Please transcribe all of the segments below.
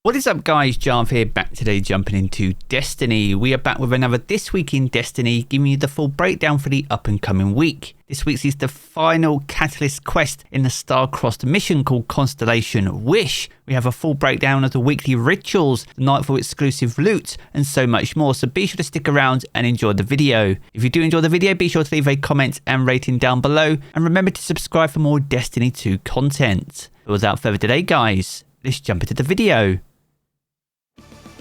What is up guys, Jarv here, back today jumping into Destiny. We are back with another This Week in Destiny, giving you the full breakdown for the up and coming week. This week's is the final Catalyst quest in the star-crossed mission called Constellation Wish. We have a full breakdown of the weekly rituals, the Nightfall exclusive loot, and so much more, so be sure to stick around and enjoy the video. If you do enjoy the video, be sure to leave a comment and rating down below, and remember to subscribe for more Destiny 2 content. But without further delay guys, let's jump into the video.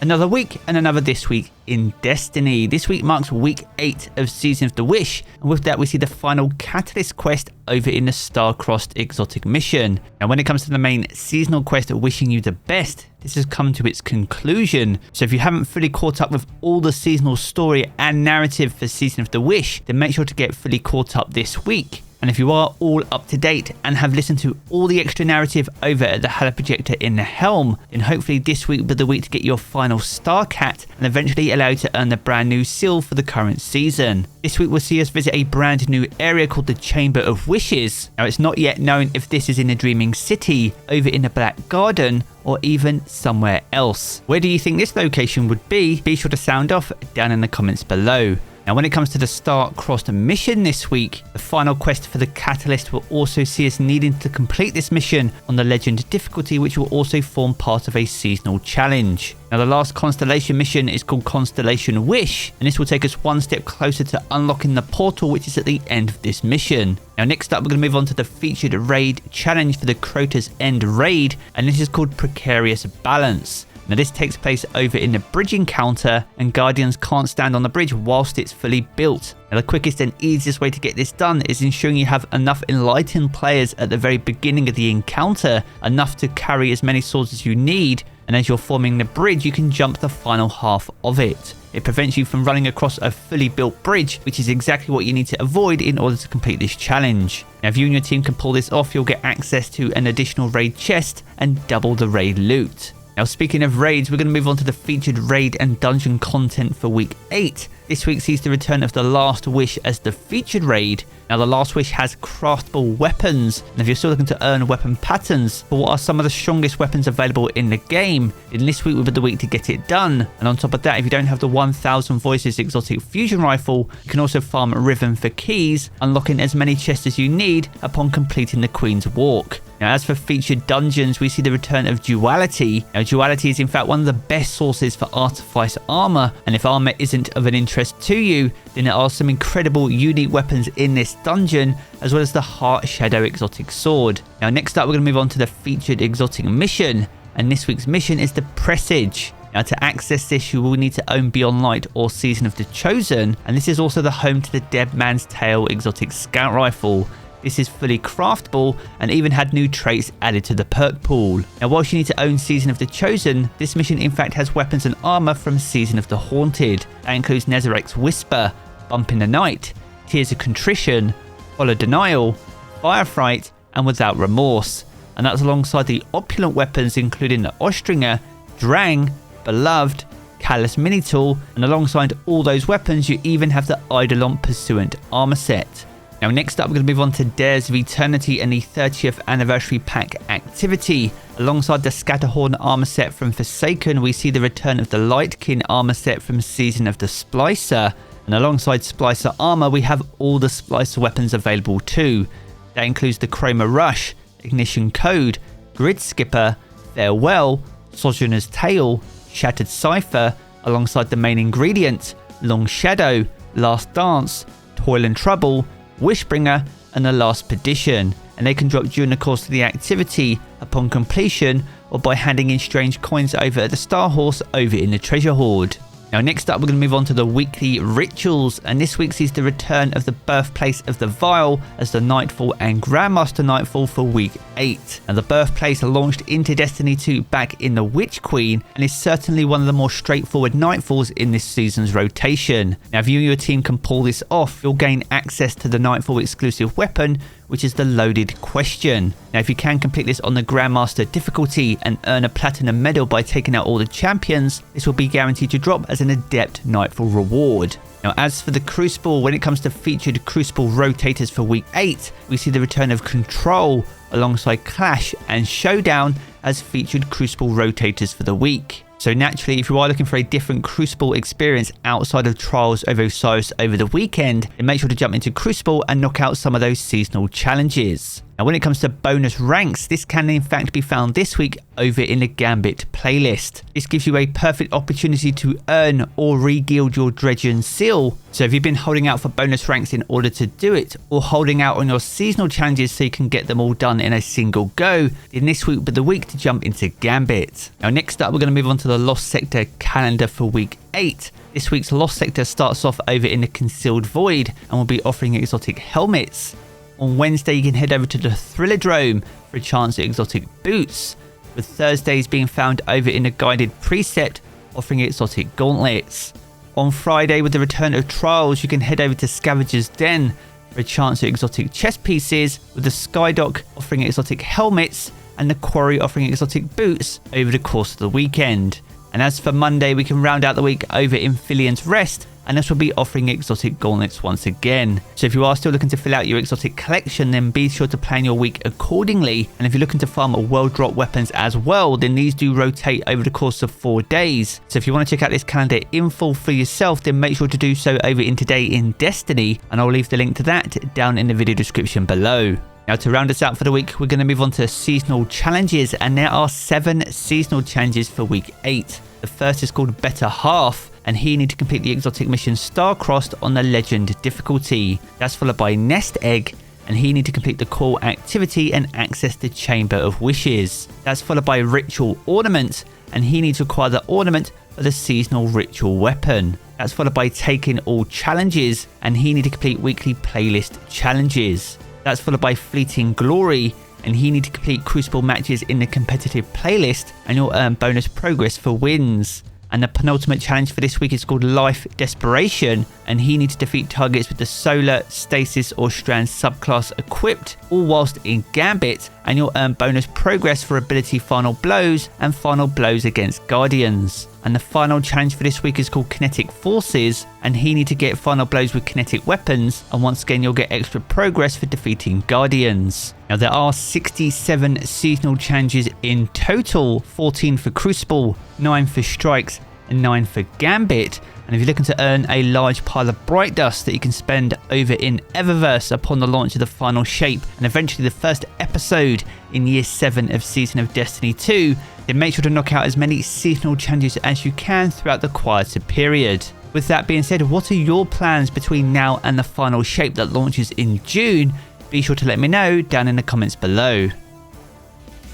Another week and another This Week in Destiny. This week marks week 8 of Season of the Wish, and with that we see the final Catalyst quest over in the star-crossed exotic mission. Now when it comes to the main seasonal quest of Wishing You the Best, this has come to its conclusion. So if you haven't fully caught up with all the seasonal story and narrative for Season of the Wish, then make sure to get fully caught up this week. And if you are all up to date and have listened to all the extra narrative over at the Halo Projector in the Helm, then hopefully this week will be the week to get your final Star Cat and eventually allow you to earn the brand new seal for the current season. This week will see us visit a brand new area called the Chamber of Wishes. Now it's not yet known if this is in the Dreaming City, over in the Black Garden, or even somewhere else. Where do you think this location would be? Be sure to sound off down in the comments below. Now when it comes to the star-crossed mission this week, the final quest for the Catalyst will also see us needing to complete this mission on the Legend difficulty, which will also form part of a seasonal challenge. Now the last Constellation mission is called Constellation Wish, and this will take us one step closer to unlocking the portal, which is at the end of this mission. Now next up we're going to move on to the featured raid challenge for the Crota's End raid, and this is called Precarious Balance. Now this takes place over in the bridge encounter, and Guardians can't stand on the bridge whilst it's fully built. Now the quickest and easiest way to get this done is ensuring you have enough enlightened players at the very beginning of the encounter, enough to carry as many swords as you need, and as you're forming the bridge you can jump the final half of it. It prevents you from running across a fully built bridge, which is exactly what you need to avoid in order to complete this challenge. Now if you and your team can pull this off, you'll get access to an additional raid chest and double the raid loot. Now speaking of raids, we're going to move on to the featured raid and dungeon content for week 8. This week sees the return of the Last Wish as the featured raid. Now the Last Wish has craftable weapons, and if you're still looking to earn weapon patterns for what are some of the strongest weapons available in the game, then this week will be the week to get it done. And on top of that, if you don't have the 1000 Voices exotic fusion rifle, you can also farm Rhythm for keys, unlocking as many chests as you need upon completing the Queen's Walk. Now as for featured dungeons, we see the return of Duality. Now Duality is in fact one of the best sources for Artifice armor, and if armor isn't of an interest to you, then there are some incredible unique weapons in this dungeon, as well as the Heart Shadow exotic sword. Now next up we're going to move on to the featured exotic mission, and this week's mission is the Presage. Now to access this you will need to own Beyond Light or Season of the Chosen, and this is also the home to the Dead Man's Tale exotic scout rifle. This is fully craftable and even had new traits added to the perk pool. Now whilst you need to own Season of the Chosen, this mission in fact has weapons and armor from Season of the Haunted. That includes Nezarek's Whisper, Bump in the Night, Tears of Contrition, Follow Denial, Firefright, and Without Remorse. And that's alongside the opulent weapons including the Ostringer, Drang, Beloved, Callous Mini Tool, and alongside all those weapons you even have the Eidolon Pursuant armor set. Now next up we're going to move on to Dares of Eternity and the 30th Anniversary Pack activity. Alongside the Scatterhorn armor set from Forsaken, we see the return of the Lightkin armor set from Season of the Splicer. And alongside Splicer armor we have all the Splicer weapons available too. That includes the Chroma Rush, Ignition Code, Grid Skipper, Farewell, Sojourner's Tale, Shattered Cipher, alongside the main ingredient, Long Shadow, Last Dance, Toil and Trouble, Wishbringer, and the Last Perdition, and they can drop during the course of the activity upon completion or by handing in strange coins over at the Star Horse over in the Treasure Hoard. Now next up we're going to move on to the weekly rituals, and this week sees the return of the Birthplace of the Vile as the Nightfall and Grandmaster Nightfall for week 8. Now the Birthplace launched into Destiny 2 back in the Witch Queen, and is certainly one of the more straightforward Nightfalls in this season's rotation. Now if you and your team can pull this off, you'll gain access to the Nightfall exclusive weapon, which is the Loaded Question. Now if you can complete this on the Grandmaster difficulty and earn a platinum medal by taking out all the champions, this will be guaranteed to drop as an Adept Nightfall reward. Now as for the Crucible, when it comes to featured Crucible rotators for week 8, we see the return of Control alongside Clash and Showdown, as featured Crucible rotators for the week. So naturally, if you are looking for a different Crucible experience outside of Trials of Osiris over the weekend, then make sure to jump into Crucible and knock out some of those seasonal challenges. Now when it comes to bonus ranks, this can in fact be found this week over in the Gambit playlist. This gives you a perfect opportunity to earn or re-guild your Dredgen seal. So if you've been holding out for bonus ranks in order to do it, or holding out on your seasonal challenges so you can get them all done in a single go, then this week will be the week to jump into Gambit. Now next up, we're going to move on to the Lost Sector calendar for week 8. This week's Lost Sector starts off over in the Concealed Void and will be offering exotic helmets. On Wednesday, you can head over to the Thrillerdrome for a chance at exotic boots, with Thursdays being found over in the Guided Precept, offering exotic gauntlets. On Friday, with the return of Trials, you can head over to Scavenger's Den for a chance at exotic chest pieces, with the Skydock offering exotic helmets and the Quarry offering exotic boots over the course of the weekend. And as for Monday, we can round out the week over in Filian's Rest, and this will be offering exotic gauntlets once again. So if you are still looking to fill out your exotic collection, then be sure to plan your week accordingly. And if you're looking to farm world drop weapons as well, then these do rotate over the course of 4 days. So if you want to check out this calendar in full for yourself, then make sure to do so over in Today in Destiny, and I'll leave the link to that down in the video description below. Now to round us out for the week, we're going to move on to seasonal challenges, and there are 7 seasonal challenges for week 8. The first is called Better Half, and here you need to complete the exotic mission Star-Crossed on the Legend difficulty. That's followed by Nest Egg, and here you need to complete the Call activity and access the Chamber of Wishes. That's followed by Ritual Ornament, and here you need to acquire the ornament for the seasonal ritual weapon. That's followed by Taking All Challenges, and here you need to complete weekly playlist challenges. That's followed by Fleeting Glory, and here you need to complete Crucible matches in the competitive playlist, and you'll earn bonus progress for wins. And the penultimate challenge for this week is called Life Desperation, and here you need to defeat targets with the Solar, Stasis or Strand subclass equipped, all whilst in Gambit, and you'll earn bonus progress for ability Final Blows and Final Blows against Guardians. And the final challenge for this week is called Kinetic Forces, and here you need to get Final Blows with kinetic weapons, and once again you'll get extra progress for defeating Guardians. Now there are 67 seasonal challenges in total, 14 for Crucible, 9 for Strikes and 9 for Gambit. And if you're looking to earn a large pile of Bright Dust that you can spend over in Eververse upon the launch of the final shape and eventually the first episode in Year 7 of Season of Destiny 2, then make sure to knock out as many seasonal challenges as you can throughout the quieter period. With that being said, what are your plans between now and the final shape that launches in June? Be sure to let me know down in the comments below.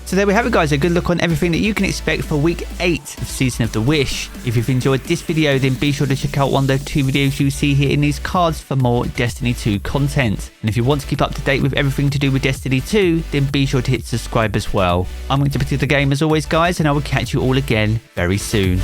So there we have it guys, a good look on everything that you can expect for week 8 of Season of the Wish. If you've enjoyed this video, then be sure to check out one of the 2 videos you see here in these cards for more Destiny 2 content. And if you want to keep up to date with everything to do with Destiny 2, then be sure to hit subscribe as well. I'm going to be to the game as always guys, and I will catch you all again very soon.